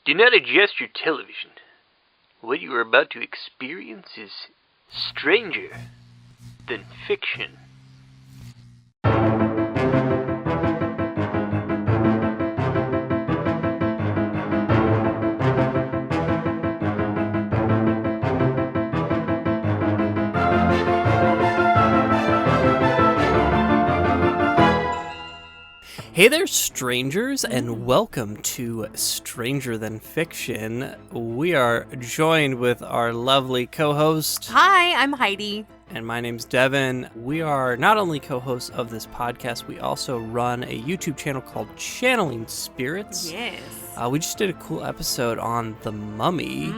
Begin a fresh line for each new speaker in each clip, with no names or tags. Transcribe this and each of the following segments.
Do not adjust your television. What you are about to experience is stranger than fiction.
Hey there, strangers, and welcome to Stranger Than Fiction. We are joined with our lovely co-host.
Hi, I'm Heidi.
And my name's Devin. We are not only co-hosts of this podcast, we also run a YouTube channel called Channeling Spirits.
Yes.
We just did a cool episode on The Mummy.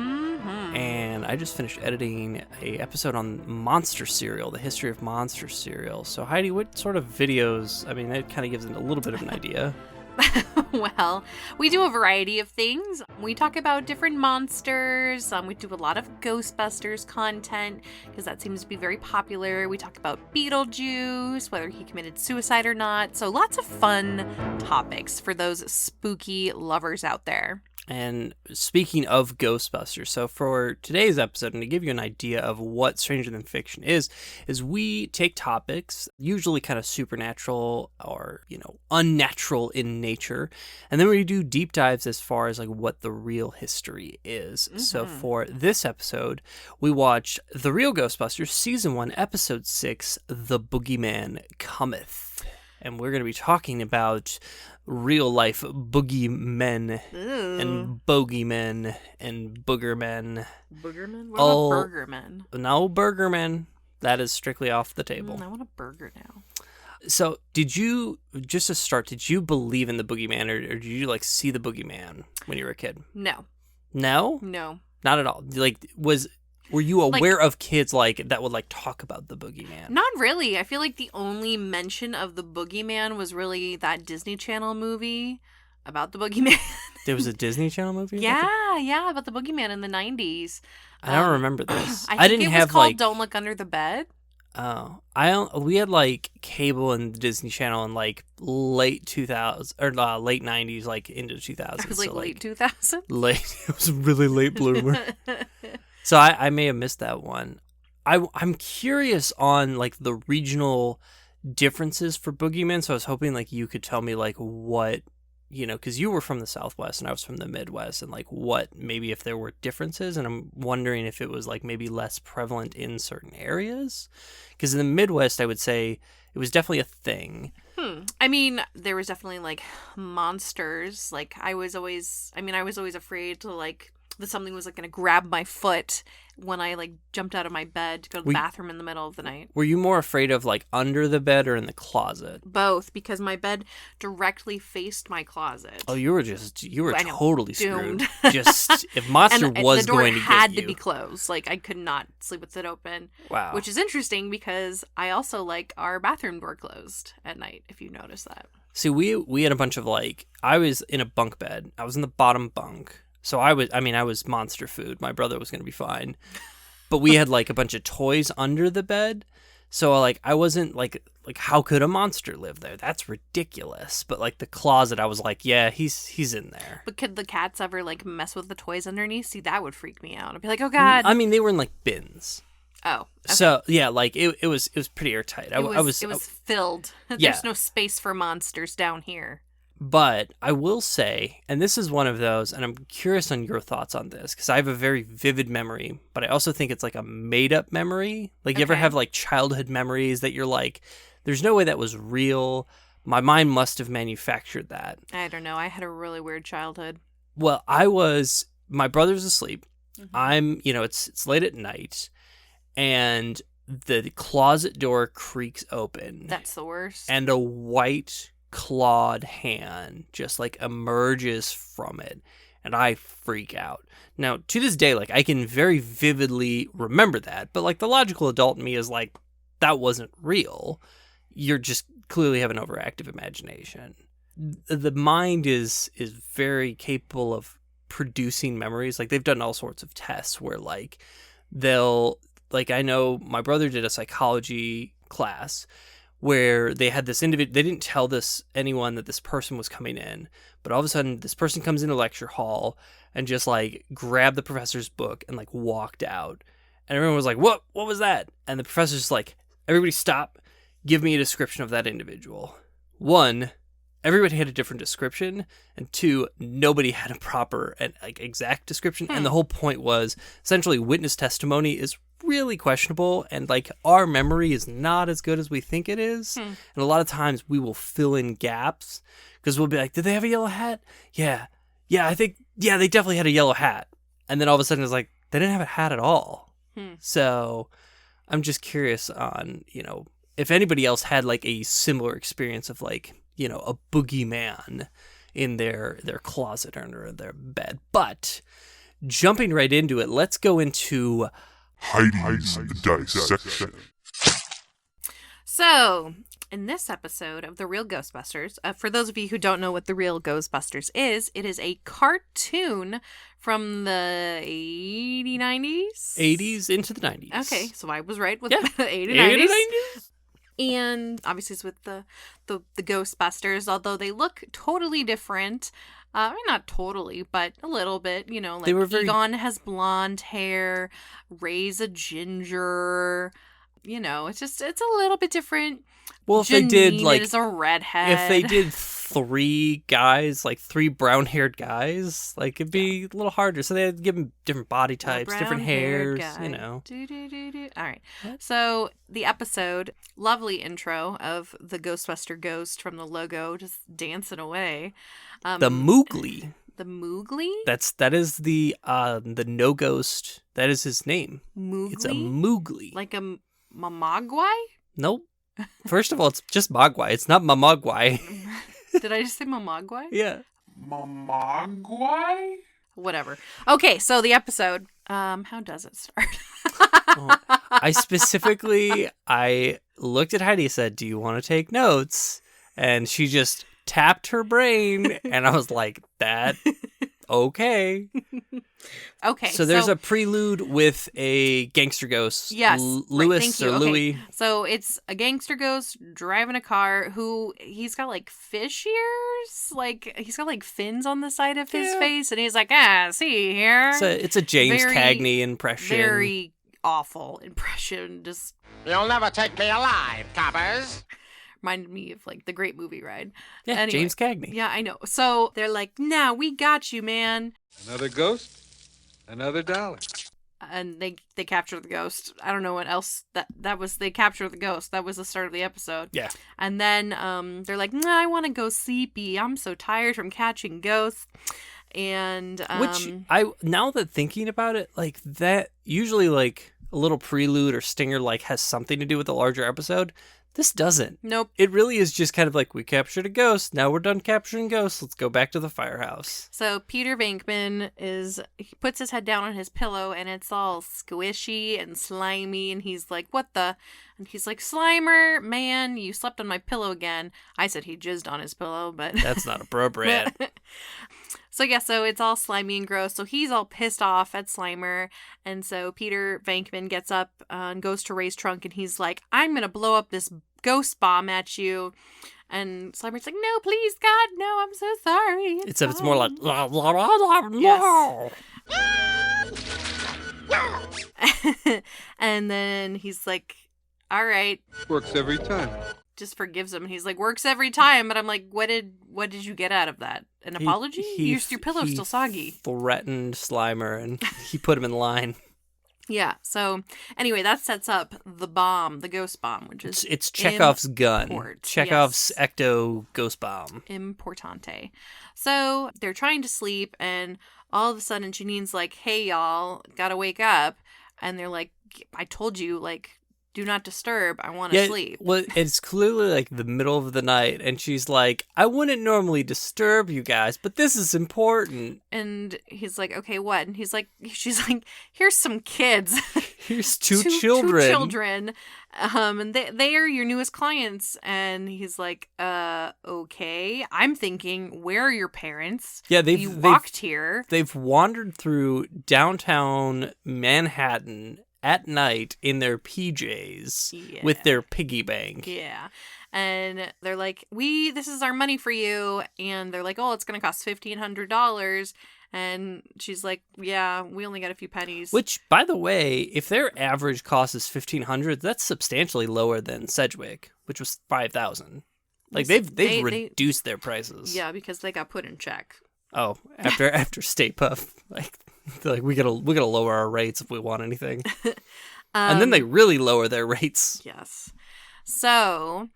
And I just finished editing a episode on monster cereal, the history of monster cereal. So Heidi, what sort of videos, I mean, it kind of gives a little bit of an idea.
Well, we do a variety of things. We talk about different monsters. We do a lot of Ghostbusters content because that seems to be very popular. We talk about Beetlejuice, whether he committed suicide or not. So lots of fun topics for those spooky lovers out there.
And speaking of Ghostbusters, so for today's episode, and to give you an idea of what Stranger Than Fiction is we take topics, usually kind of supernatural or, unnatural in nature, and then we do deep dives as far as like what the real history is. Mm-hmm. So for this episode, we watched The Real Ghostbusters, Season 1, Episode 6, The Boogieman Cometh. And we're going to be talking about real-life boogeymen and bogeymen and boogermen.
Boogermen? What about burgermen?
No, burgermen. That is strictly off the table.
I want a burger now.
So, just to start, did you believe in the boogeyman, or did you, see the boogeyman when you were a kid?
No.
No?
No.
Not at all. Were you aware of kids that would talk about the boogeyman?
Not really. I feel like the only mention of the boogeyman was really that Disney Channel movie about the boogeyman.
There was a Disney Channel movie?
Yeah, about the boogeyman in the 90s.
I don't remember this.
I think it was called Don't Look Under the Bed.
Oh, we had cable and Disney Channel in late 2000s or late 90s, into 2000s.
It was late 2000s.
Late. It was a really late bloomer. So I may have missed that one. I'm curious on the regional differences for boogeymen. So I was hoping you could tell me what, because you were from the Southwest and I was from the Midwest, and what maybe if there were differences. And I'm wondering if it was maybe less prevalent in certain areas. Because in the Midwest, I would say it was definitely a thing.
I mean, there was definitely monsters. I was always afraid to that something was going to grab my foot when I jumped out of my bed to go to the bathroom in the middle of the night.
Were you more afraid of under the bed or in the closet?
Both, because my bed directly faced my closet.
Oh, you were totally screwed. Just if monster was going to get you, the door
had to be closed. I could not sleep with it open.
Wow.
Which is interesting because I also like our bathroom door closed at night, if you notice that.
See, we had a bunch of I was in a bunk bed. I was in the bottom bunk. So I was monster food. My brother was going to be fine. But we had a bunch of toys under the bed. So I wasn't how could a monster live there? That's ridiculous. But the closet, I was yeah, he's in there.
But could the cats ever mess with the toys underneath? See, that would freak me out. I'd be oh God.
I mean, they were in bins.
Oh. Okay.
So yeah, it was pretty airtight.
It was filled.
Yeah.
There's no space for monsters down here.
But I will say, and this is one of those, and I'm curious on your thoughts on this, because I have a very vivid memory, but I also think it's a made-up memory. You ever have childhood memories that you're there's no way that was real. My mind must have manufactured that.
I don't know. I had a really weird childhood.
Well, my brother's asleep. Mm-hmm. It's late at night, and the closet door creaks open.
That's the worst.
And a white clawed hand just emerges from it, and I freak out. Now to this day, I can very vividly remember that, but the logical adult in me is that wasn't real. You're just clearly have an overactive imagination. The mind is very capable of producing memories. They've done all sorts of tests where they'll I know my brother did a psychology class where they had this individual. They didn't tell anyone that this person was coming in, but all of a sudden this person comes into lecture hall and just like grabbed the professor's book and like walked out, and everyone was like, "What? What was that?" And the professor's just like, "Everybody stop! Give me a description of that individual." One, everybody had a different description, and two, nobody had a proper and like exact description. And the whole point was essentially witness testimony is really questionable, and like our memory is not as good as we think it is. And a lot of times we will fill in gaps because we'll be like, "Did they have a yellow hat? Yeah, I think they definitely had a yellow hat." And then all of a sudden it's like they didn't have a hat at all. So I'm just curious on if anybody else had like a similar experience of like a boogeyman in their closet or under their bed. But jumping right into it, let's go into
Heidi's dissection.
So, in this episode of The Real Ghostbusters, for those of you who don't know what The Real Ghostbusters is, it is a cartoon from the 80s, 90s?
80s into the 90s.
Okay, so I was right with
Yeah.
the 80s,
80s,
90s.
90s.
And obviously it's with the Ghostbusters, although they look totally different. Not totally, but a little bit. Like
They were very...
Egon has blonde hair, Ray's a ginger. It's a little bit different.
Well, if they did like
is a redhead.
if they did three guys, like three brown-haired guys, like it'd be a little harder. So they had to give them different body types, different hairs,
All right. So the episode, lovely intro of the Ghostbuster ghost from the logo, just dancing away.
The Moogly.
The Moogly?
That is the no ghost. That is his name.
Moogly?
It's a Moogly.
Like a Mamagwai?
Nope. First of all, it's just Mogwai. It's not Mamagwai.
Did I just say Mamagwai?
Yeah.
Mamagwai?
Whatever. Okay, so the episode. How does it start?
I looked at Heidi and said, "Do you want to take notes?" And she just tapped her brain, and I was like, "That okay."
Okay.
So there's a prelude with a gangster ghost.
Yes.
Louis
thank you.
or
Okay.
Louis.
So it's a gangster ghost driving a car who he's got like fish ears. Like he's got like fins on the side of his face. And he's like, see here.
So it's a James Cagney impression.
Very awful impression. Just.
You'll never take me alive, coppers.
Reminded me of like the Great Movie Ride.
Yeah,
anyway,
James Cagney.
Yeah, I know. So they're like, "Nah, we got you, man."
Another ghost, another dollar.
And they capture the ghost. I don't know what else that was. They capture the ghost. That was the start of the episode.
Yeah.
And then they're like, "Nah, I want to go sleepy. I'm so tired from catching ghosts." And
which now that thinking about it, like that usually like a little prelude or stinger like has something to do with the larger episode. This doesn't.
Nope.
It really is just kind of like, we captured a ghost. Now we're done capturing ghosts. Let's go back to the firehouse.
So Peter Venkman he puts his head down on his pillow and it's all squishy and slimy. And he's like, "What the?" And he's like, "Slimer, man, you slept on my pillow again." I said he jizzed on his pillow, but
that's not appropriate.
So it's all slimy and gross. So he's all pissed off at Slimer. And so Peter Venkman gets up and goes to Ray's trunk and he's like, "I'm going to blow up this ghost bomb at you." And Slimer's like, "No, please, God, no, I'm so sorry."
It's more like, la, la, la, la, no.
Yes. And then he's like, "All right."
Works every time.
Just forgives him. And he's like, "Works every time." But I'm like, what did you get out of that? An apology? Your pillow's still soggy.
Threatened Slimer and he put him in line.
Yeah. So anyway, that sets up the bomb, the ghost bomb, which is
it's Chekhov's gun. Chekhov's
yes.
ecto ghost bomb.
Importante. So they're trying to sleep, and all of a sudden Janine's like, "Hey y'all, gotta wake up." And they're like, "I told you, like, do not disturb. I want to sleep."
Well, it's clearly like the middle of the night, and she's like, "I wouldn't normally disturb you guys, but this is important."
And he's like, "Okay, what?" And she's like, "Here's some kids.
Here's two children.
2 children. And they are your newest clients." And he's like, "Okay." I'm thinking, where are your parents?
Yeah,
you walked here.
They've wandered through downtown Manhattan at night in their PJs with their piggy bank.
Yeah. And they're like, this is our money for you. And they're like, oh, it's going to cost $1,500. And she's like, yeah, we only got a few pennies.
Which, by the way, if their average cost is $1,500, that's substantially lower than Sedgwick, which was $5,000. Like they've reduced their prices.
Yeah, because they got put in check.
Oh, after Stay Puft, like they're like we gotta lower our rates if we want anything. And then they really lower their rates.
Yes. So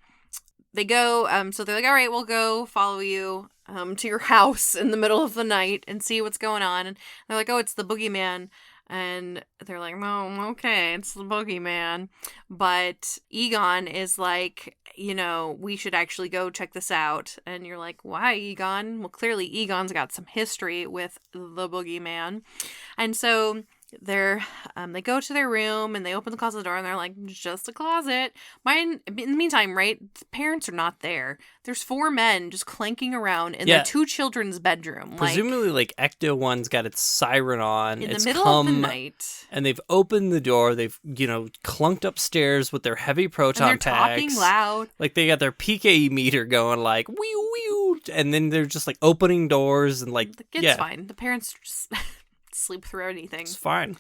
they go. So they're like, all right, we'll go follow you to your house in the middle of the night and see what's going on. And they're like, oh, it's the Boogeyman. And they're like, oh, okay, it's the Boogeyman. But Egon is like, we should actually go check this out. And you're like, why, Egon? Well, clearly Egon's got some history with the Boogeyman. And so they go to their room and they open the closet door and they're like, just a closet. In the meantime, right, the parents are not there. There's 4 men just clanking around in their 2 children's bedroom.
Presumably, like Ecto 1's got its siren on.
In the middle of the night.
And they've opened the door. They've, clunked upstairs with their heavy proton
and they're
packs.
Talking loud.
Like they got their PKE meter going like, wee wee, and then they're just like opening doors and like,
it's fine. The parents just sleep through anything.
It's fine.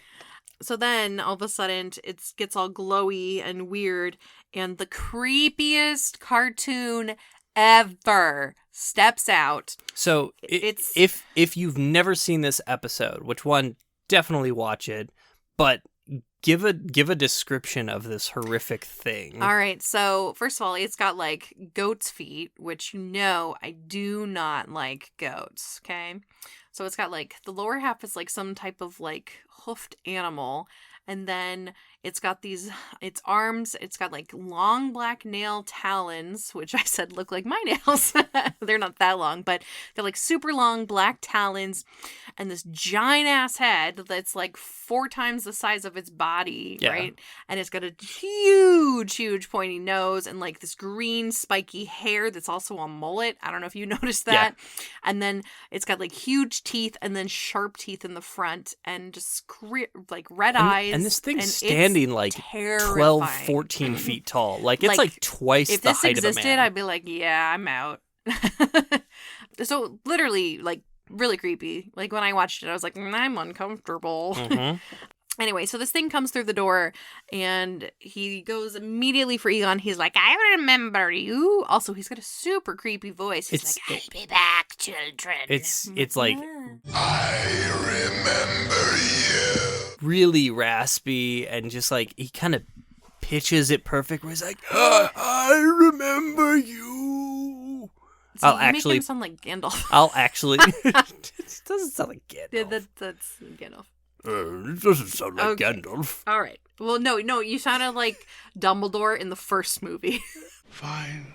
So then all of a sudden it gets all glowy and weird, and the creepiest cartoon ever steps out.
So if you've never seen this episode, which one, definitely watch it, but give a description of this horrific thing.
All right, so first of all, it's got like goat's feet, which I do not like goats, okay? So it's got like the lower half is like some type of like hoofed animal, and then it's got its arms, it's got like long black nail talons, which I said look like my nails. They're not that long, but they're like super long black talons, and this giant ass head that's like 4 times the size of its body, right? And it's got a huge pointy nose and like this green spiky hair that's also a mullet. I don't know if you noticed that. Yeah. And then it's got like huge teeth and then sharp teeth in the front and just like red eyes.
And this thing's standing like terrifying. 12, 14 feet tall. Like it's like twice the height of a man. If this existed,
I'd be like, yeah, I'm out. So literally like really creepy. Like when I watched it, I was like, I'm uncomfortable. Mm-hmm. Anyway, so this thing comes through the door and he goes immediately for Egon. He's like, I remember you. Also, he's got a super creepy voice. He's like, I'll be back, children.
It's like,
I remember you.
Really raspy and just like, he kind of pitches it perfect where he's like, I remember you.
So you make him sound like Gandalf.
It doesn't sound like Gandalf.
Yeah, that's Gandalf.
It doesn't sound like Gandalf.
All right. Well, no, you sounded like Dumbledore in the first movie.
Fine.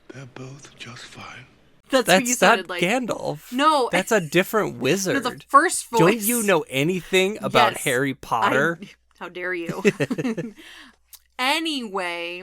They're both just fine.
That's what you sounded like.
Gandalf.
No.
That's a different wizard.
No, the first voice.
Don't you know anything about Harry Potter?
How dare you? Anyway,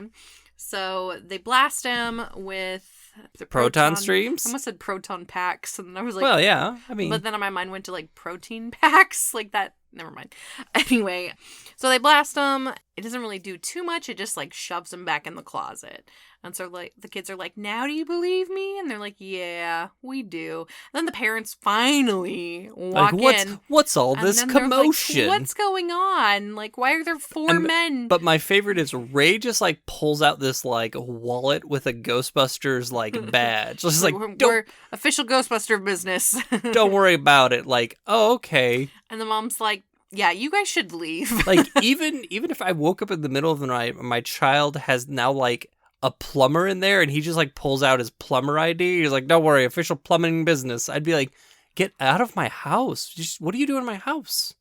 so they blast him with the
proton streams?
I almost said proton packs, and I was like,
well, yeah, I mean,
but then my mind went to like protein packs, like that. Never mind. Anyway, so they blast him. It doesn't really do too much. It just like shoves him back in the closet. And so like the kids are like, now do you believe me? And they're like, yeah, we do. And then the parents finally walk in.
What's all this commotion?
Like, what's going on? Like, why are there 4 men?
But my favorite is Ray just like pulls out this like wallet with a Ghostbusters like badge. Just like,
we're official Ghostbuster business.
Don't worry about it. Like, oh, okay.
And the mom's like, yeah, you guys should leave.
Like, even if I woke up in the middle of the night, my child has now like a plumber in there and he just like pulls out his plumber ID. He's like, don't worry, official plumbing business. I'd be like, get out of my house. What are you doing in my house?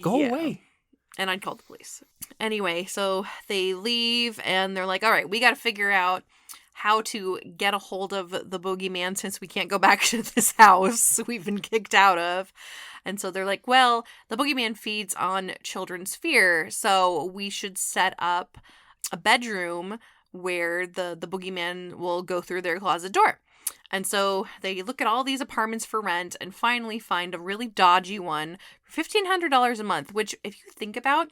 Go away.
And I'd call the police. Anyway, so they leave and they're like, all right, we got to figure out how to get a hold of the Boogeyman since we can't go back to this house we've been kicked out of. And so they're like, well, the Boogeyman feeds on children's fear, so we should set up a bedroom where the Boogeyman will go through their closet door. And so they look at all these apartments for rent and finally find a really dodgy one for $1,500 a month, which if you think about,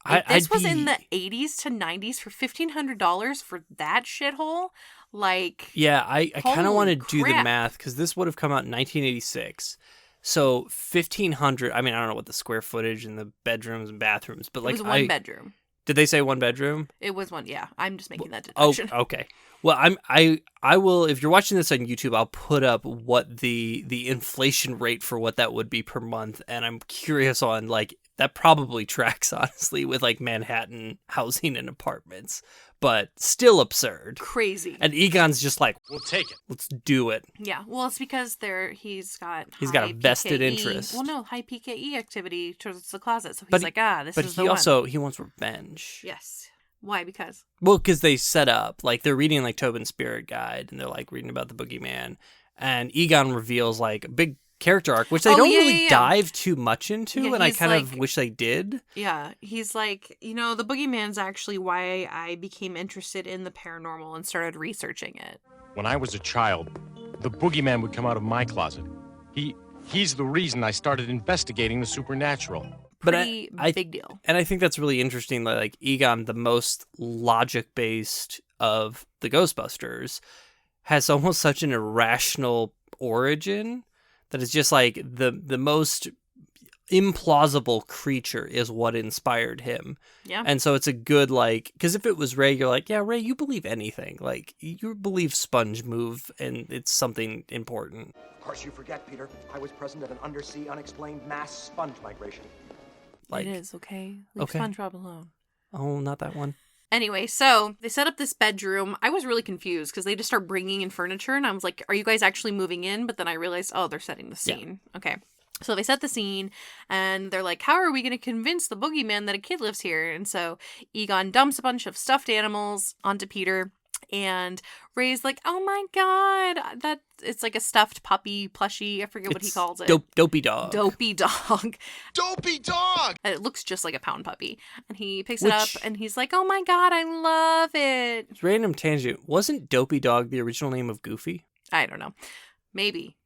if this was in the 80s to 90s for $1,500 for that shithole, like...
Yeah, I kind of want to do the
crap.
math because this would have come out in 1986. So 1,500, I mean, I don't know what the square footage and the bedrooms and bathrooms, but like...
It was one bedroom.
Did they say one bedroom?
It was one, yeah. I'm just making that
Oh,
deduction.
okay. Well, I will, if you're watching this on YouTube, I'll put up what the inflation rate for what that would be per month, and I'm curious on, like, that probably tracks, honestly, with, like, Manhattan housing and apartments, but still absurd.
Crazy.
And Egon's just like,
We'll take it.
let's do it.
Yeah, well, it's because he's got
got a vested
PKE
interest.
Well, no, high PKE activity towards the closet. So he's
But-
like, this
But
is
he
the
also,
one.
he wants revenge.
Yes. Why? Because?
Well, because they set up, like, they're reading, like, Tobin's Spirit Guide, and they're, like, reading about the Boogeyman, and Egon reveals, like, a big character arc, which they don't really dive too much into,
Yeah,
and I
he's
kind of
like-
wish they did.
Yeah, he's like, the Boogeyman's actually why I became interested in the paranormal and started researching it.
When I was a child, the boogeyman would come out of my closet. He's the reason I started investigating the supernatural.
But
Pretty
I
big deal.
And I think that's really interesting that, like, Egon, the most logic-based of the Ghostbusters, has almost such an irrational origin that it's just like the most implausible creature is what inspired him.
Yeah.
And so it's a good, like, because if it was Ray, you're like, yeah, Ray, you believe anything. Like, you believe sponge move and it's something important.
Of course you forget, Peter. I was present at an undersea, unexplained mass sponge migration.
Like,
it is, okay? Leave
okay.
SpongeBob alone.
Oh, not that one.
Anyway, so they set up this bedroom. I was really confused because they just start bringing in furniture, and I was like, are you guys actually moving in? But then I realized, they're setting the scene. Yeah. Okay. So they set the scene, and they're like, how are we going to convince the boogeyman that a kid lives here? And so Egon dumps a bunch of stuffed animals onto Peter, and Ray's like, oh my god, it's like a stuffed puppy plushie. I forget what he calls it.
Dopey dog.
Dopey dog.
Dopey dog!
And it looks just like a pound puppy. And he picks it up, and he's like, oh my god, I love it.
Random tangent. Wasn't Dopey Dog the original name of Goofy?
I don't know. Maybe.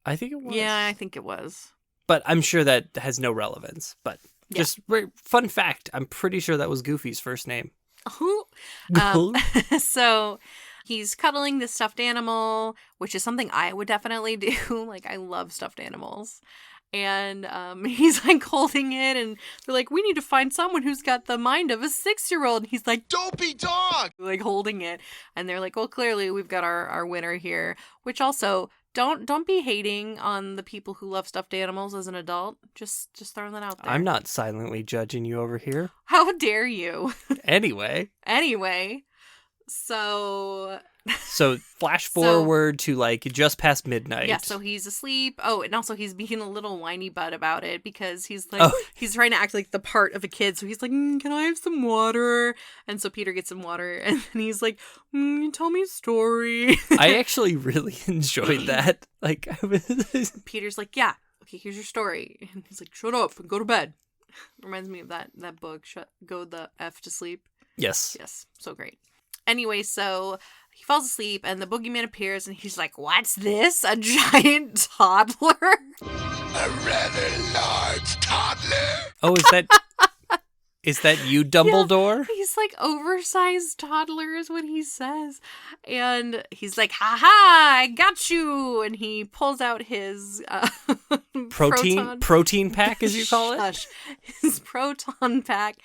I think it was.
Yeah, I think it was.
But I'm sure that has no relevance. But just fun fact, I'm pretty sure that was Goofy's first name.
So he's cuddling this stuffed animal, which is something I would definitely do. Like, I love stuffed animals. And he's like holding it, and they're like, we need to find someone who's got the mind of a 6-year-old. And he's like,
Dopey dog!
Like holding it. And they're like, well, clearly we've got our winner here. Which also, don't be hating on the people who love stuffed animals as an adult. Just throwing that out there.
I'm not silently judging you over here.
How dare you?
Anyway.
So
flash forward to, like, just past midnight.
Yeah, so he's asleep. Oh, and also he's being a little whiny butt about it because he's like, he's trying to act like the part of a kid. So he's like, can I have some water? And so Peter gets some water, and then he's like, tell me a story.
I actually really enjoyed that. Like,
Peter's like, yeah, okay, here's your story. And he's like, shut up and go to bed. Reminds me of that book, Go the F to Sleep.
Yes,
so great. Anyway, so he falls asleep, and the boogeyman appears, and he's like, what's this? A giant toddler?
A rather large toddler.
Oh, is that you, Dumbledore?
Yeah, he's like, oversized toddler is what he says. And he's like, ha-ha, I got you. And he pulls out his
protein pack, as you call it?
His proton pack,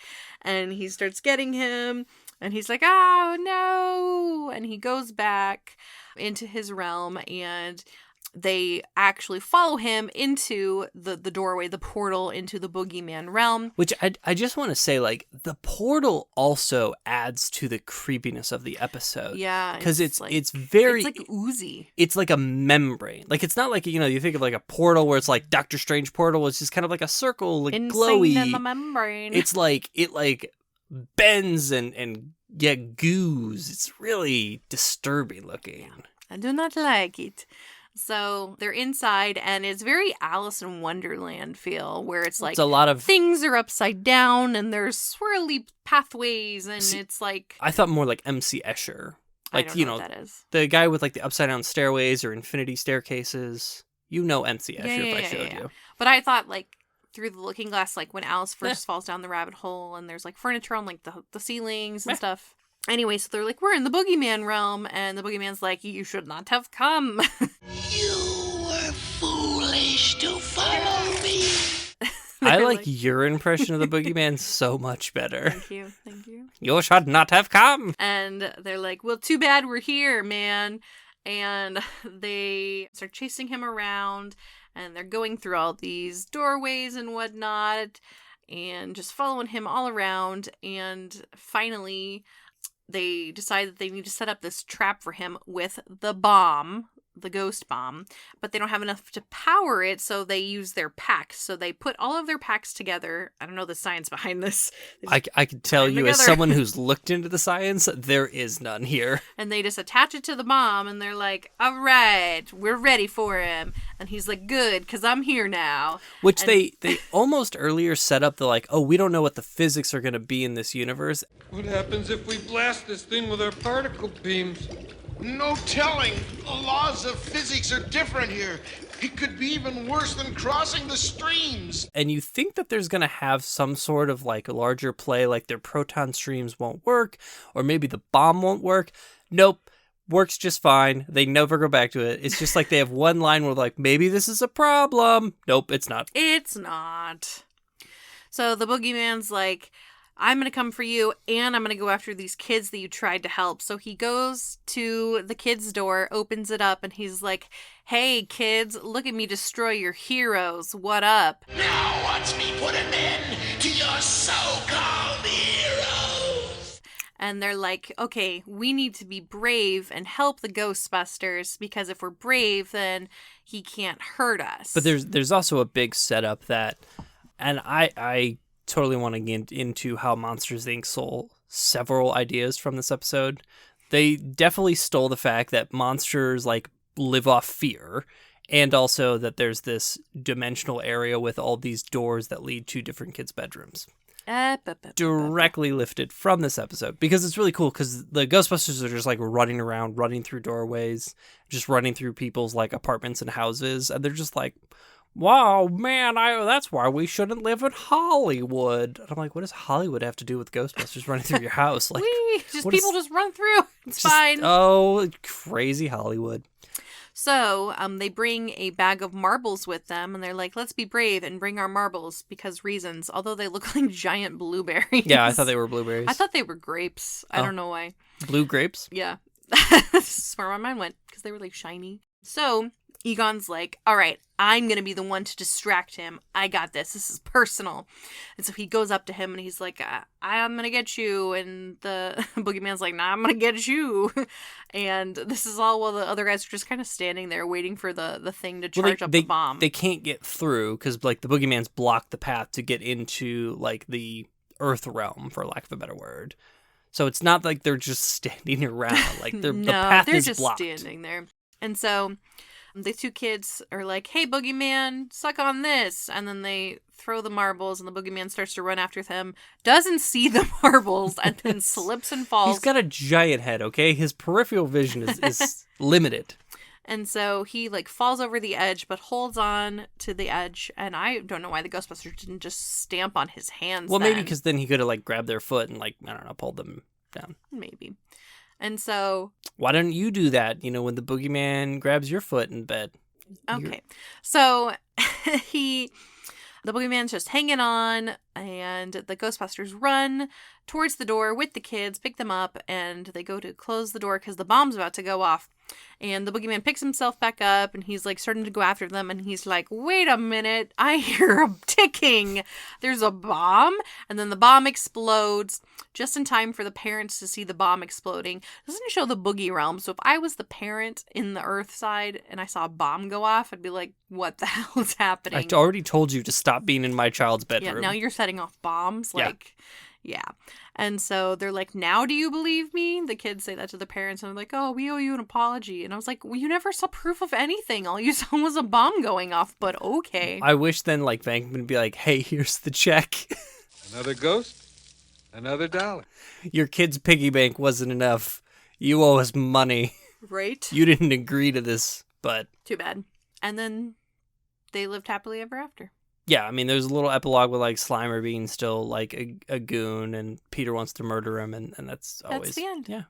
and he starts getting him. And he's like, oh, no. And he goes back into his realm, and they actually follow him into the doorway, the portal into the Boogeyman realm.
Which I just want to say, like, the portal also adds to the creepiness of the episode.
Yeah.
Because it's very...
It's like oozy.
It's like a membrane. Like, it's not like, you think of like a portal where it's like Doctor Strange portal. It's just kind of like a circle, like glowy.
In the membrane.
It's like, it bends and goos. It's really disturbing looking.
Yeah, I do not like it. So they're inside, and it's very Alice in Wonderland feel, where it's like,
it's a lot of
things are upside down and there's swirly pathways, and it's like,
I thought more like MC Escher.
I don't know what that is.
the guy with like the upside down stairways or infinity staircases. You know NC Escher if I showed you.
But I thought like through the looking glass, like when Alice first falls down the rabbit hole and there's like furniture on like the ceilings and stuff. Anyway, so they're like, we're in the Boogeyman realm, and the Boogeyman's like, you should not have come.
You were foolish to follow me.
I like your impression of the Boogeyman so much better.
Thank you.
You should not have come.
And they're like, well, too bad we're here, man. And they start chasing him around, and they're going through all these doorways and whatnot, and just following him all around. And finally, they decide that they need to set up this trap for him with the bomb, the ghost bomb, but they don't have enough to power it, so they use their packs. So they put all of their packs together. I don't know the science behind this.
I can tell you, as someone who's looked into the science, there is none here.
And they just attach it to the bomb, and they're like, all right, we're ready for him. And he's like, good, because I'm here now.
Which they almost earlier set up the like, oh, we don't know what the physics are going to be in this universe.
What happens if we blast this thing with our particle beams?
No telling. The laws of physics are different here. It could be even worse than crossing the streams.
And you think that there's going to have some sort of like a larger play, like their proton streams won't work, or maybe the bomb won't work. Nope. Works just fine. They never go back to it. It's just like they have one line where like, maybe this is a problem. Nope, it's not.
It's not. So the Boogeyman's like, I'm going to come for you, and I'm going to go after these kids that you tried to help. So he goes to the kids' door, opens it up, and he's like, hey, kids, look at me destroy your heroes. What up?
Now watch me put an end to your so-called heroes.
And they're like, okay, we need to be brave and help the Ghostbusters, because if we're brave, then he can't hurt us.
But there's also a big setup that, and I totally want to get into how Monsters, Inc. stole several ideas from this episode. They definitely stole the fact that monsters like live off fear, and also that there's this dimensional area with all these doors that lead to different kids' bedrooms. Directly lifted from this episode, because it's really cool, because the Ghostbusters are just like running around, running through doorways, just running through people's like apartments and houses, and they're just like, wow, man, that's why we shouldn't live in Hollywood. And I'm like, what does Hollywood have to do with Ghostbusters running through your house? Like,
people just run through. It's fine.
Oh, crazy Hollywood.
So they bring a bag of marbles with them, and they're like, let's be brave and bring our marbles because reasons, although they look like giant blueberries.
Yeah, I thought they were blueberries.
I thought they were grapes. I don't know why.
Blue grapes?
Yeah. This is where my mind went, because they were like shiny. So Egon's like, all right, I'm going to be the one to distract him. I got this. This is personal. And so he goes up to him and he's like, I'm going to get you. And the Boogeyman's like, nah, I'm going to get you. And this is all while the other guys are just kind of standing there waiting for the thing to charge up the bomb.
They can't get through because like the Boogeyman's blocked the path to get into like the Earth realm, for lack of a better word. So it's not like they're just standing around. Like the path is blocked.
They're just standing there. And so the two kids are like, hey, Boogeyman, suck on this. And then they throw the marbles, and the Boogeyman starts to run after them, doesn't see the marbles, and then slips and falls.
He's got a giant head, okay? His peripheral vision is limited.
And so he like falls over the edge, but holds on to the edge. And I don't know why the Ghostbusters didn't just stamp on his hands.
Well, maybe because then he could have like grabbed their foot and like, I don't know, pulled them down.
Maybe. And so,
why don't you do that, when the Boogeyman grabs your foot in bed?
Okay. So the Boogeyman's just hanging on, and the Ghostbusters run towards the door with the kids, pick them up, and they go to close the door because the bomb's about to go off. And the Boogeyman picks himself back up, and he's like starting to go after them, and he's like, wait a minute, I hear a ticking. There's a bomb, and then the bomb explodes just in time for the parents to see the bomb exploding. Doesn't show the Boogie realm, so if I was the parent in the Earth side and I saw a bomb go off, I'd be like, what the hell is happening?
I already told you to stop being in my child's bedroom.
Yeah, now you're setting off bombs, yeah. And so they're like, now do you believe me? The kids say that to the parents, and they're like, oh, we owe you an apology. And I was like, well, you never saw proof of anything. All you saw was a bomb going off, but okay.
I wish then, like, Bankman would be like, hey, here's the check.
Another ghost, another dollar.
Your kid's piggy bank wasn't enough. You owe us money.
Right?
You didn't agree to this, but...
Too bad. And then they lived happily ever after.
Yeah, I mean, there's a little epilogue with, like, Slimer being still, like, a goon, and Peter wants to murder him, and that's always...
That's the end.
Yeah.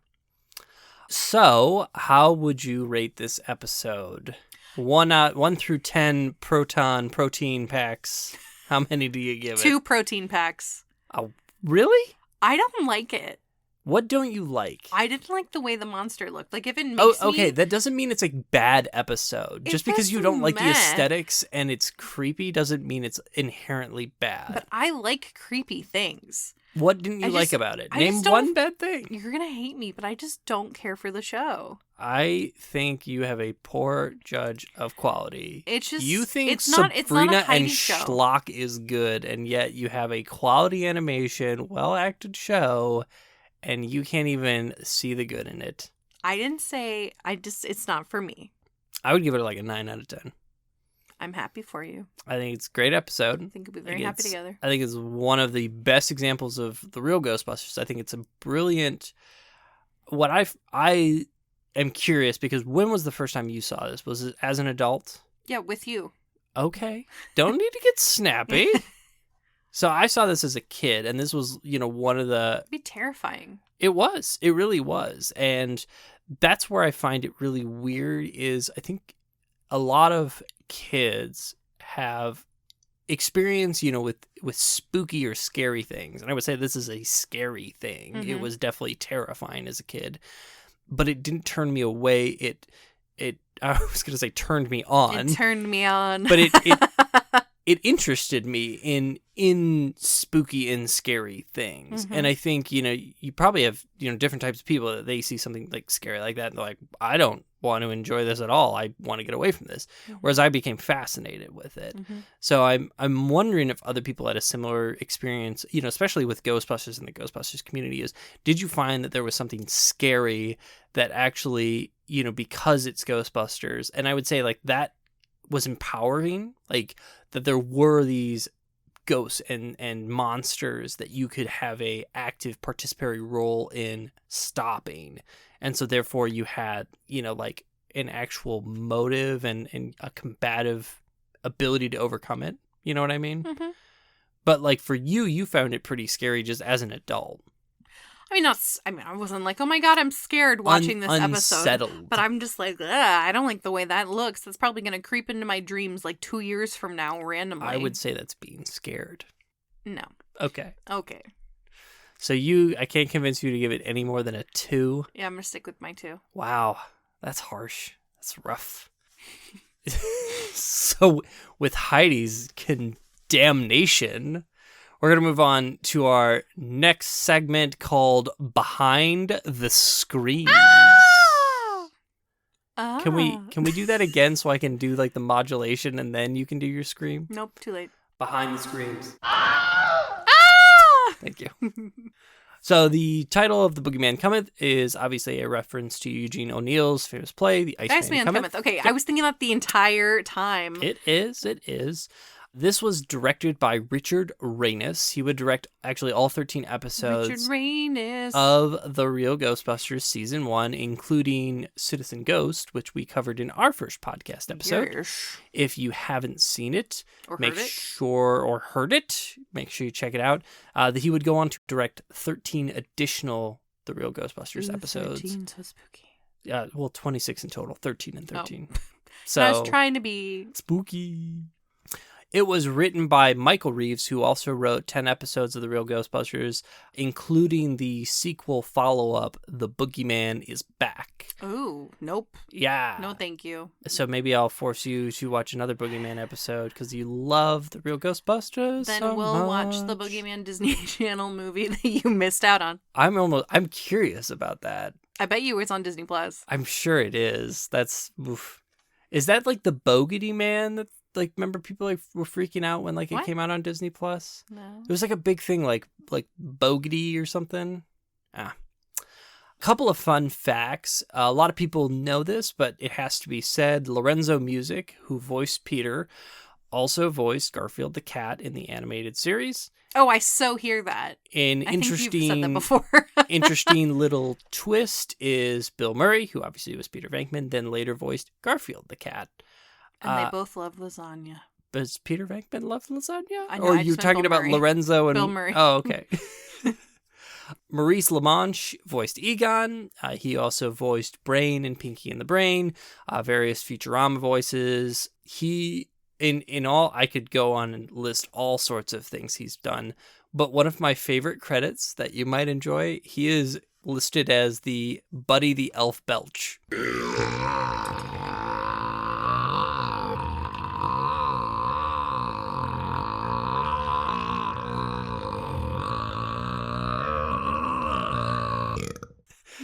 So, how would you rate this episode? 1 through 10 protein packs. How many do you give it?
2 protein packs.
Oh, really?
I don't like it.
What don't you like?
I didn't like the way the monster looked. Like, if it makes
okay,
me...
that doesn't mean it's a bad episode. Just because you don't like the
meh.
aesthetics and it's creepy doesn't mean it's inherently bad.
But I like creepy things.
What didn't you like about it?
I
Name
just don't-
one bad thing.
You're going to hate me, but I just don't care for the show.
I think you have a poor judge of quality.
It's just...
You think
it's not a
Sabrina
Heidi
and
show.
Schlock is good, and yet you have a quality animation, well-acted show, and you can't even see the good in it.
I didn't say... It's not for me.
I would give it like a 9 out of 10.
I'm happy for you.
I think it's a great episode.
I think we'll be very happy together.
I think it's one of the best examples of the Real Ghostbusters. I think it's a brilliant... What I am curious, because when was the first time you saw this? Was it as an adult?
Yeah, with you.
Okay. Don't need to get snappy. So I saw this as a kid, and this was, one of the...
It'd be terrifying.
It was. It really was. And that's where I find it really weird is I think a lot of kids have experience, with spooky or scary things. And I would say this is a scary thing.
Mm-hmm.
It was definitely terrifying as a kid. But it didn't turn me away. It I was going to say turned me on.
It turned me on.
But it interested me in spooky and scary things.
Mm-hmm.
And I think, you probably have, different types of people that they see something like scary like that and they're like, I don't want to enjoy this at all. I want to get away from this.
Mm-hmm.
Whereas I became fascinated with it.
Mm-hmm.
So I'm wondering if other people had a similar experience, especially with Ghostbusters and the Ghostbusters community did you find that there was something scary that actually, because it's Ghostbusters, and I would say like that was empowering, like that there were these ghosts and monsters that you could have a active participatory role in stopping. And so therefore you had, like an actual motive and a combative ability to overcome it. You know what I mean?
Mm-hmm.
But like for you found it pretty scary just as an adult.
I wasn't like, oh my God, I'm scared watching this
unsettled.
episode. But I'm just like, ugh, I don't like the way that looks. That's probably going to creep into my dreams like 2 years from now randomly.
I would say that's being scared.
No.
Okay. So I can't convince you to give it any more than a 2.
Yeah, I'm going to stick with my 2.
Wow. That's harsh. That's rough. So with Heidi's condemnation, we're going to move on to our next segment called Behind the Screens.
Ah!
Can we do that again so I can do like the modulation and then you can do your scream?
Nope, too late.
Behind the Screams.
Ah!
Thank you. So the title of The Boogieman Cometh is obviously a reference to Eugene O'Neill's famous play, The Iceman Cometh.
Okay, I was thinking that the entire time.
It is. This was directed by Richard Reynes. He would direct actually all 13 episodes
Richard Reynes.
of The Real Ghostbusters Season 1, including Citizen Ghost, which we covered in our first podcast episode.
Yes.
If you haven't seen it,
Or
make
heard it.
sure you check it out. He would go on to direct 13 additional The Real Ghostbusters episodes.
13, so spooky.
26 in total, 13 and 13.
Oh.
So
I was trying to be...
spooky. It was written by Michael Reeves, who also wrote 10 episodes of The Real Ghostbusters, including the sequel follow-up, The Boogeyman is Back.
Ooh, nope.
Yeah.
No, thank you.
So maybe I'll force you to watch another Boogeyman episode because you love The Real Ghostbusters
Then
so
we'll watch the
much.
Boogeyman Disney Channel movie that you missed out on.
I'm curious about that.
I bet you it's on Disney Plus.
I'm sure it is. That's oof. Is that like the Boogeyman that like remember people like were freaking out when like it
What?
came out on Disney Plus?
No.
It was like a big thing like Boogedy or something. Couple of fun facts. A lot of people know this, but it has to be said. Lorenzo Music, who voiced Peter, also voiced Garfield the cat in the animated series.
Oh, I so hear that.
An
I think
interesting,
you've said that before.
interesting little twist is Bill Murray, who obviously was Peter Venkman, then later voiced Garfield the cat.
And they both love lasagna.
Does Peter Venkman love lasagna?
I know,
or
I
are you
just meant
talking
Bill
about
Murray.
Lorenzo and
Bill Murray.
Oh, okay. Maurice LaManche voiced Egon. He also voiced Brain in Pinky and the Brain, various Futurama voices. He, in all, I could go on and list all sorts of things he's done. But one of my favorite credits that you might enjoy, he is listed as the Buddy the Elf Belch.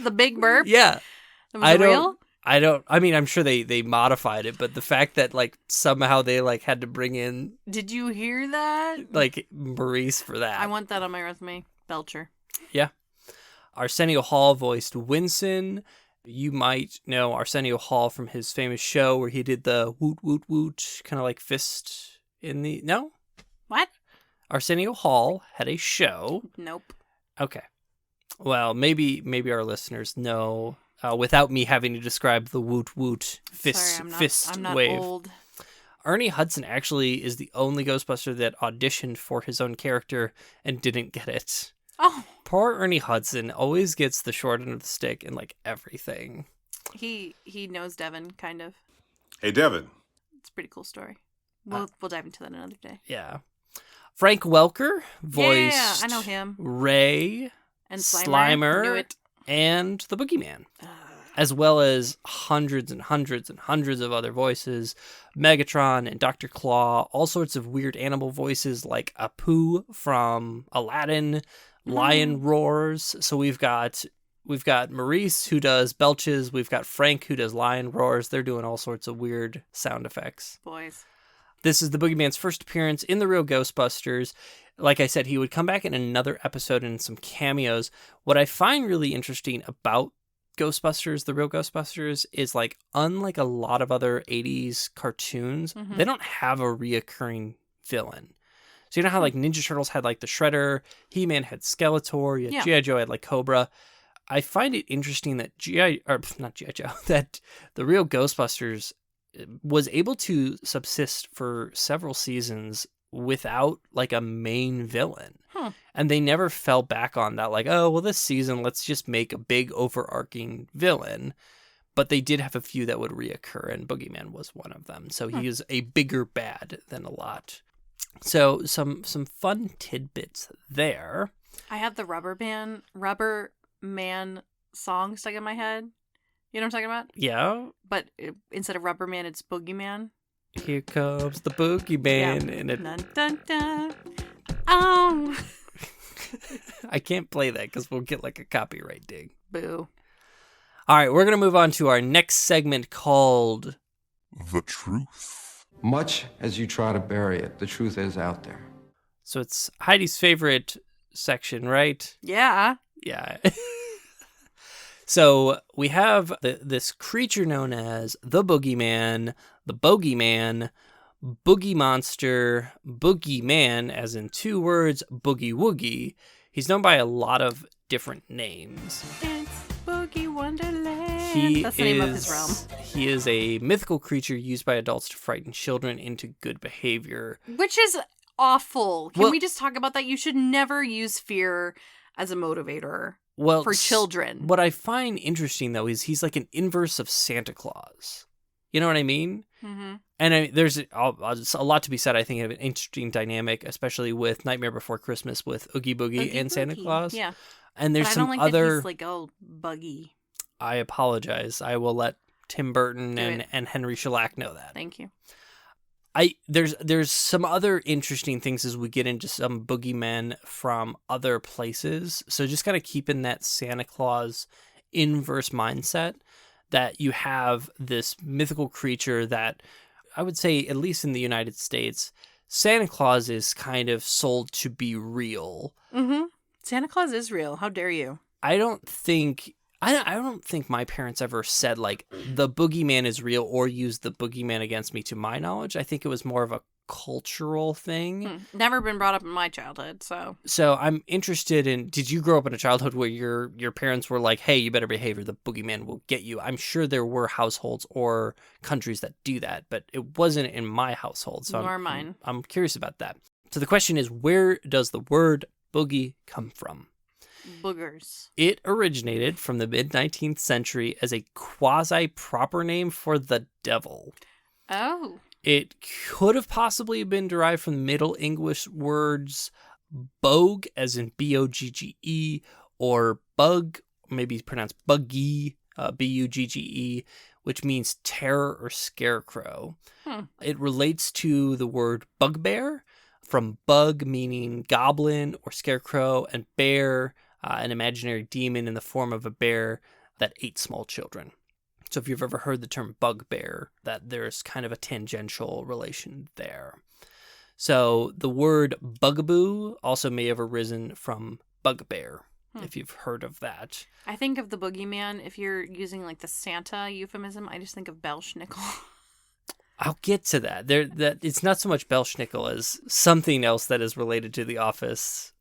The big burp?
Yeah.
That was real?
I mean, I'm sure they modified it, but the fact that like somehow they like had to bring in
Did you hear that?
like Maurice for that.
I want that on my resume. Belcher.
Yeah. Arsenio Hall voiced Winston. You might know Arsenio Hall from his famous show where he did the woot woot woot kind of like fist in the No?
What?
Arsenio Hall had a show.
Nope.
Okay. Well, maybe our listeners know without me having to describe the woot woot fist
Sorry,
fist
I'm not
wave.
old.
Ernie Hudson actually is the only Ghostbuster that auditioned for his own character and didn't get it.
Oh,
Poor Ernie Hudson always gets the short end of the stick in like everything.
he knows Devin, kind of.
Hey, Devin.
It's a pretty cool story. We'll dive into that another day.
Yeah. Frank Welker voiced
Yeah, I know him.
Ray,
And
Slimer,
Knew it.
and the Boogeyman, as well as hundreds and hundreds and hundreds of other voices, Megatron and Dr. Claw, all sorts of weird animal voices like Apu from Aladdin, Lion Roars. So we've got Maurice who does belches, we've got Frank who does lion roars. They're doing all sorts of weird sound effects.
Boys.
This is the Boogeyman's first appearance in the Real Ghostbusters. Like I said, he would come back in another episode and some cameos. What I find really interesting about Ghostbusters, the Real Ghostbusters, is like, unlike a lot of other 80s cartoons, they don't have a reoccurring villain. So you know how like Ninja Turtles had like the Shredder, He-Man had Skeletor, you had G.I. Joe had like Cobra. I find it interesting that that the Real Ghostbusters was able to subsist for several seasons without like a main villain. And they never fell back on that, like, oh, well, this season, let's just make a big overarching villain. But they did have a few that would reoccur, and Boogeyman was one of them. So he is a bigger bad than a lot. So some fun tidbits there.
I have the Rubber Man song stuck in my head. You know what I'm talking about?
Yeah.
But instead of Rubber Man, it's Boogeyman.
Here comes the Boogeyman. And it...
Dun, dun, dun. Oh.
I can't play that because we'll get like a copyright ding.
Boo.
All right, we're going to move on to our next segment called
The Truth.
Much as you try to bury it, the truth is out there.
So it's Heidi's favorite section, right?
Yeah.
Yeah. So we have this creature known as the Boogeyman, the Bogeyman, Boogie Monster, Boogeyman, as in two words, Boogie Woogie. He's known by a lot of different names.
It's Boogie Wonderland. That's the name of his realm.
He is a mythical creature used by adults to frighten children into good behavior.
Which is awful. Can
Well-
we just talk about that? You should never use fear as a motivator
Well,
for children.
What I find interesting, though, is he's like an inverse of Santa Claus. You know what I mean?
Mm-hmm.
And there's a lot to be said, I think, of an interesting dynamic, especially with Nightmare Before Christmas with Oogie Boogie and Santa Claus.
Yeah.
And there's
but I
some
don't like
other...
that he's like, oh, buggy.
I apologize. I will let Tim Burton
Do
and Henry Shellac know that.
Thank you.
There's some other interesting things as we get into some boogeymen from other places. So just kind of keeping that Santa Claus inverse mindset, that you have this mythical creature that I would say, at least in the United States, Santa Claus is kind of sold to be real.
Mm-hmm. Santa Claus is real. How dare you?
I don't think my parents ever said like the boogeyman is real or used the boogeyman against me, to my knowledge. I think it was more of a cultural thing.
Never been brought up in my childhood, so.
So I'm interested in, did you grow up in a childhood where your parents were like, hey, you better behave or the boogeyman will get you? I'm sure there were households or countries that do that, but it wasn't in my household. So
Nor mine.
I'm curious about that. So the question is, where does the word boogie come from?
Boogers.
It originated from the mid-19th century as a quasi-proper name for the devil.
Oh.
It could have possibly been derived from Middle English words bogue, as in B-O-G-G-E, or bug, maybe pronounced buggy, B-U-G-G-E, which means terror or scarecrow. It relates to the word bugbear, from bug meaning goblin or scarecrow, and bear, an imaginary demon in the form of a bear that ate small children. So if you've ever heard the term bugbear, that there's kind of a tangential relation there. So the word bugaboo also may have arisen from bugbear, if you've heard of that.
I think of the boogeyman, if you're using like the Santa euphemism, I just think of Belschnickel.
I'll get to that. That it's not so much Belschnickel as something else that is related to the office.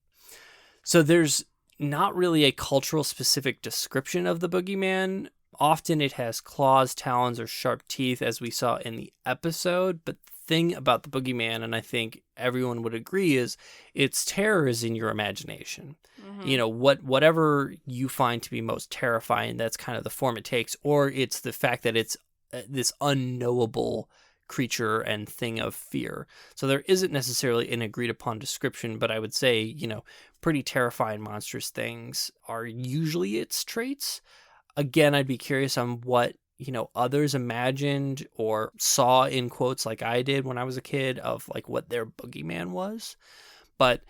So there's not really a cultural specific description of the boogeyman. Often it has claws, talons, or sharp teeth, as we saw in the episode. But the thing about the boogeyman, and I think everyone would agree, is its terror is in your imagination. You know, whatever you find to be most terrifying, that's kind of the form it takes. Or it's the fact that it's this unknowable creature and thing of fear. So there isn't necessarily an agreed upon description, but I would say, you know, pretty terrifying, monstrous things are usually its traits. Again, I'd be curious on what, you know, others imagined or saw in quotes like I did when I was a kid of like what their boogeyman was. But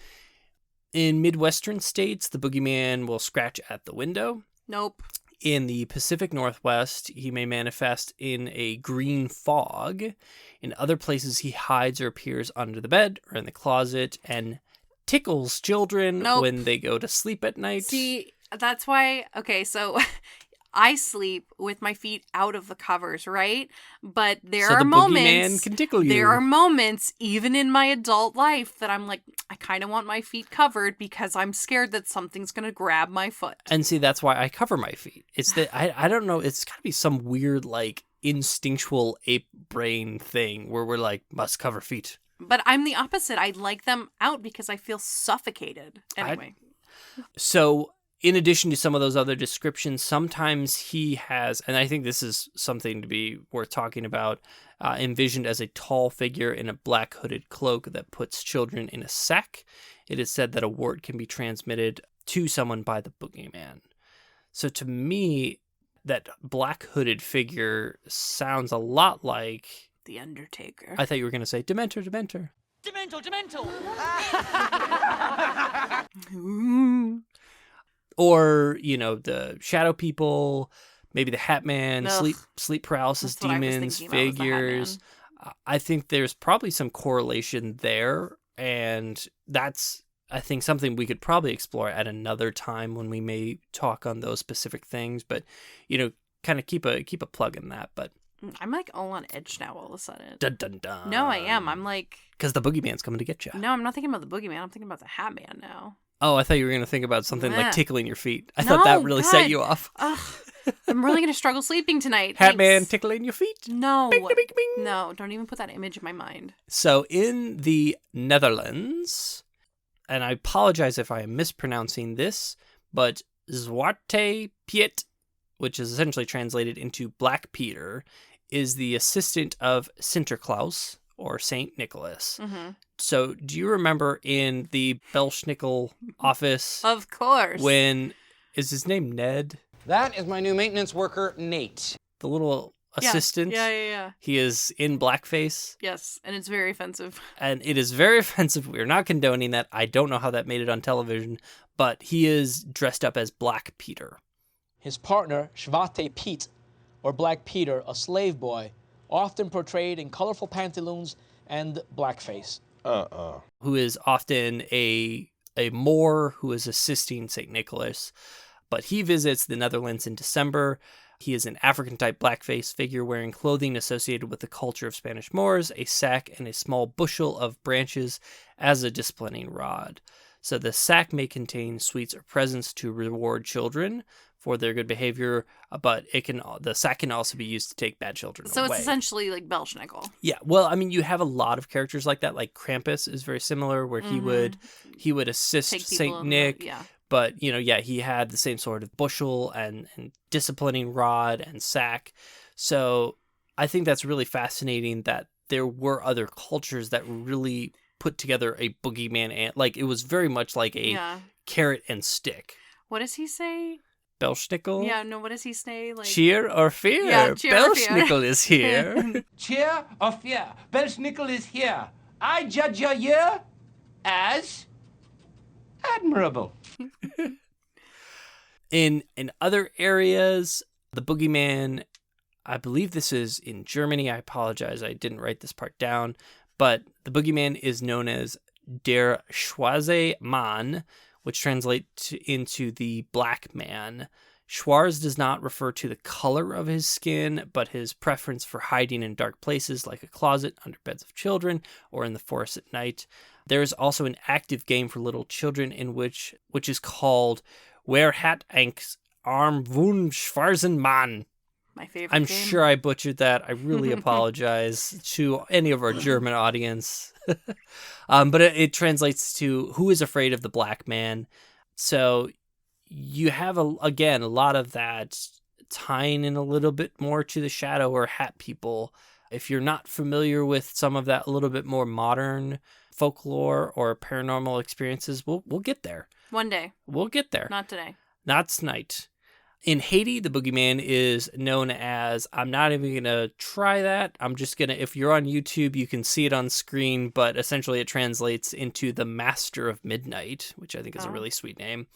in Midwestern states, the boogeyman will scratch at the window.
Nope.
In the Pacific Northwest, he may manifest in a green fog. In other places, he hides or appears under the bed or in the closet and tickles children when they go to sleep at night.
See, that's why, okay, so I sleep with my feet out of the covers, right? But there are moments.
Boogeyman can tickle you.
There are moments, even in my adult life, that I'm like, I kind of want my feet covered because I'm scared that something's going to grab my foot.
And see, that's why I cover my feet. It's that I don't know. It's got to be some weird, like, instinctual ape brain thing where we're like, must cover feet.
But I'm the opposite. I like them out because I feel suffocated. Anyway.
So in addition to some of those other descriptions, sometimes he has, and I think this is something to be worth talking about, envisioned as a tall figure in a black hooded cloak that puts children in a sack. It is said that a word can be transmitted to someone by the boogeyman. So to me, that black hooded figure sounds a lot like
The Undertaker.
I thought you were going to say Dementor.
Dementor!
Or, you know, the shadow people, maybe the Hat Man,
Ugh.
sleep paralysis
That's what I was
demons,
thinking about, was the Hat
figures. I think there's probably some correlation there, and that's, I think, something we could probably explore at another time when we may talk on those specific things. But, you know, kind of keep a plug in that. But
I'm like all on edge now all of a sudden.
dun dun dun.
No, I am. I'm like,
because the boogeyman's coming to get you.
no, I'm not thinking about the boogeyman. I'm thinking about the Hat Man now.
Oh, I thought you were going to think about something like
Yeah.
tickling your feet. I
No,
thought that really set
God.
you off.
Ugh, I'm really going to struggle sleeping tonight.
Hat Man
Thanks.
tickling your feet.
No.
Bing, bing, bing.
No, don't even put that image in my mind.
So in the Netherlands, and I apologize if I am mispronouncing this, but Zwarte Piet, which is essentially translated into Black Peter, is the assistant of Sinterklaas, or Saint Nicholas.
Mm-hmm.
So do you remember in the Belschnickel office
Of course.
when, is his name Ned?
That is my new maintenance worker, Nate.
The little
Yeah.
assistant?
Yeah.
He is in blackface.
Yes, and it's very offensive.
And it is very offensive. We're not condoning that. I don't know how that made it on television, but he is dressed up as Black Peter.
His partner, Zwarte Piet, or Black Peter, a slave boy, often portrayed in colorful pantaloons and blackface.
Who is often a Moor who is assisting St. Nicholas. But he visits the Netherlands in December. He is an African-type blackface figure wearing clothing associated with the culture of Spanish Moors, a sack, and a small bushel of branches as a disciplining rod. So the sack may contain sweets or presents to reward children for their good behavior, but the sack can also be used to take bad children away.
So it's essentially like Belschnickel.
Yeah, well, I mean, you have a lot of characters like that. Like Krampus is very similar, where he would assist Saint Nick.
Yeah.
But, he had the same sort of bushel and disciplining rod and sack. So I think that's really fascinating that there were other cultures that really put together a boogeyman. And like, it was very much like a carrot and stick.
What does he say?
Belschnickel?
Yeah, no, what does he say? Like...
Cheer or fear?
Yeah, cheer or fear.
Belschnickel is here.
Cheer or fear? Belschnickel is here. I judge your year as admirable.
In other areas, the boogeyman, I believe this is in Germany. I apologize, I didn't write this part down. But the boogeyman is known as der schwarze Mann, which translates into the black man. Schwarz does not refer to the color of his skin, but his preference for hiding in dark places like a closet, under beds of children, or in the forest at night. There is also an active game for little children in which is called Wer hat ein Arm von schwarzen Mann?
My favorite
I'm
game.
sure I butchered that. I really apologize to any of our German audience. But it translates to who is afraid of the black man. So you have, a lot of that tying in a little bit more to the shadow or hat people. If you're not familiar with some of that a little bit more modern folklore or paranormal experiences, we'll get there.
One day.
We'll get there.
Not today.
Not tonight. In Haiti, the boogeyman is known as, I'm not even going to try that. I'm just going to, if you're on YouTube, you can see it on screen, but essentially it translates into the Master of Midnight, which I think is a really sweet name.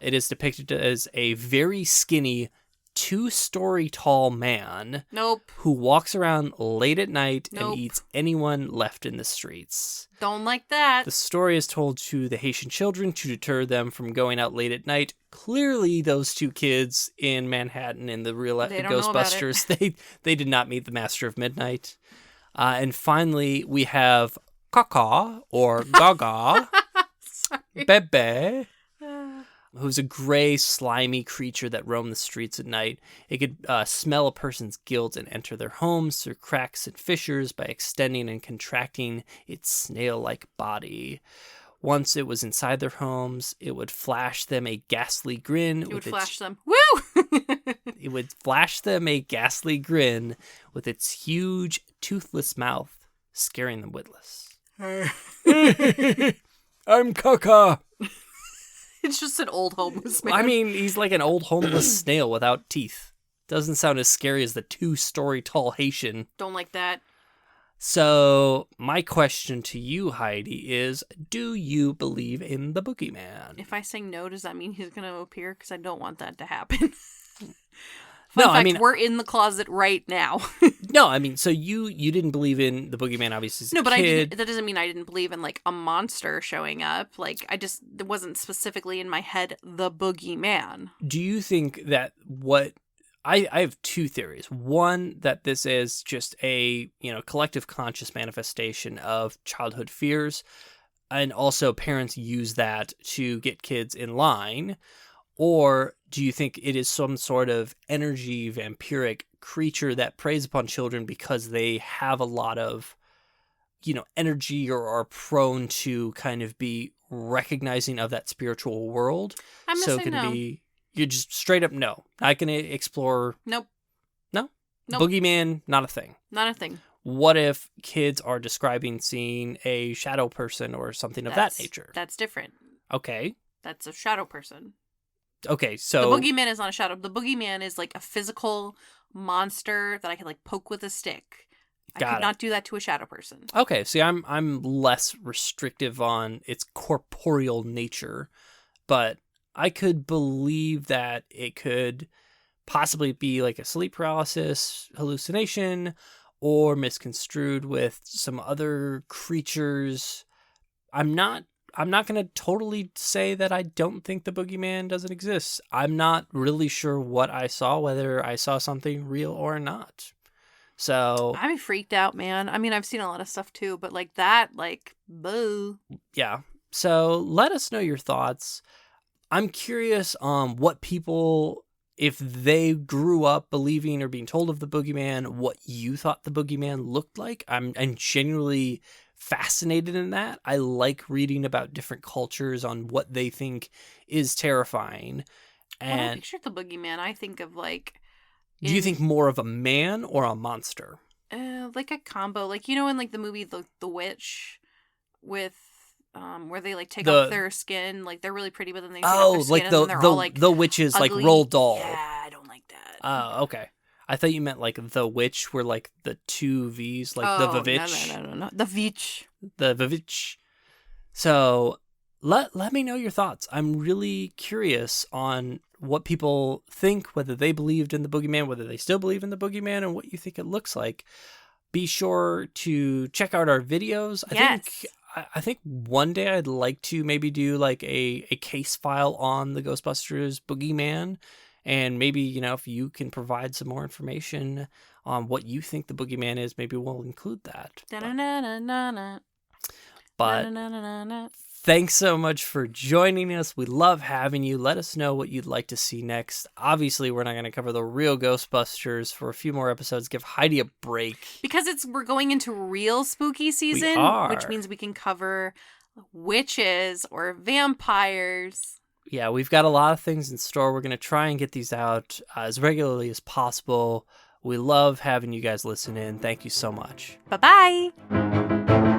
It is depicted as a very skinny, 2-story tall man.
Nope.
Who walks around late at night
Nope.
and eats anyone left in the streets.
Don't like that.
The story is told to the Haitian children to deter them from going out late at night. Clearly, those two kids in Manhattan in the Real Ghostbusters, they did not meet the Master of Midnight. And finally, we have Kaka, or Gaga, Bebe, who's a gray, slimy creature that roamed the streets at night. It could smell a person's guilt and enter their homes through cracks and fissures by extending and contracting its snail-like body. Once it was inside their homes, it would flash them a ghastly grin.
It would flash them. Woo!
It would flash them a ghastly grin with its huge, toothless mouth, scaring them witless. I'm Kaka.
It's just an old homeless man.
I mean, he's like an old homeless snail without teeth. Doesn't sound as scary as the 2-story tall Haitian.
Don't like that.
So, my question to you, Heidi, is, do you believe in the boogeyman?
If I say no, does that mean he's going to appear? Because I don't want that to happen.
No,
I mean, we're in the closet right now.
No, I mean, so you didn't believe in the boogeyman, obviously, as a
No, but
kid.
that doesn't mean I didn't believe in, like, a monster showing up. Like, it wasn't specifically in my head, the boogeyman.
Do you think that I have two theories. One, that this is just a, collective conscious manifestation of childhood fears, and also parents use that to get kids in line. Or do you think it is some sort of energy vampiric creature that preys upon children because they have a lot of, energy or are prone to kind of be recognizing of that spiritual world?
I'm going to say no.
You're just straight up no. Not going to explore.
Nope.
No?
Nope.
Boogeyman, not a thing.
Not a thing.
What if kids are describing seeing a shadow person or something of that nature?
That's different.
Okay.
That's a shadow person.
Okay, so...
The boogeyman is not a shadow. The boogeyman is like a physical monster that I can, like, poke with a stick. I could not do that to a shadow person.
Okay, see, I'm less restrictive on its corporeal nature, but I could believe that it could possibly be like a sleep paralysis hallucination or misconstrued with some other creatures. I'm not I'm not going to totally say that I don't think the boogeyman doesn't exist. I'm not really sure what I saw, whether I saw something real or not. So
I'm freaked out, man. I mean, I've seen a lot of stuff too, but like that, like, boo.
Yeah. So let us know your thoughts. I'm curious on what people, if they grew up believing or being told of the boogeyman, what you thought the boogeyman looked like. I'm genuinely fascinated in that. I like reading about different cultures on what they think is terrifying.
When I
And
picture the boogeyman, I think of like...
do you think more of a man or a monster?
Like a combo. Like, you know, in like the movie The Witch with... where they like take off their skin, like they're really pretty, but then they take off their skin,
like
and then they're all like
the witch's
ugly.
like roll doll.
Yeah, I don't like that.
Oh, okay. I thought you meant like the witch, where like the two V's, like the Vavitch.
No. The Vich.
The Vavitch. So let me know your thoughts. I'm really curious on what people think, whether they believed in the boogeyman, whether they still believe in the boogeyman, and what you think it looks like. Be sure to check out our videos. I think one day I'd like to maybe do like a case file on the Ghostbusters boogeyman. And maybe, you know, if you can provide some more information on what you think the boogeyman is, maybe we'll include that. But thanks so much for joining us. We love having you. Let us know what you'd like to see next. Obviously, we're not going to cover the Real Ghostbusters for a few more episodes. Give Heidi a break.
Because we're going into real spooky season,
We are.
which means we can cover witches or vampires.
Yeah, we've got a lot of things in store. We're going to try and get these out as regularly as possible. We love having you guys listen in. Thank you so much.
Bye-bye.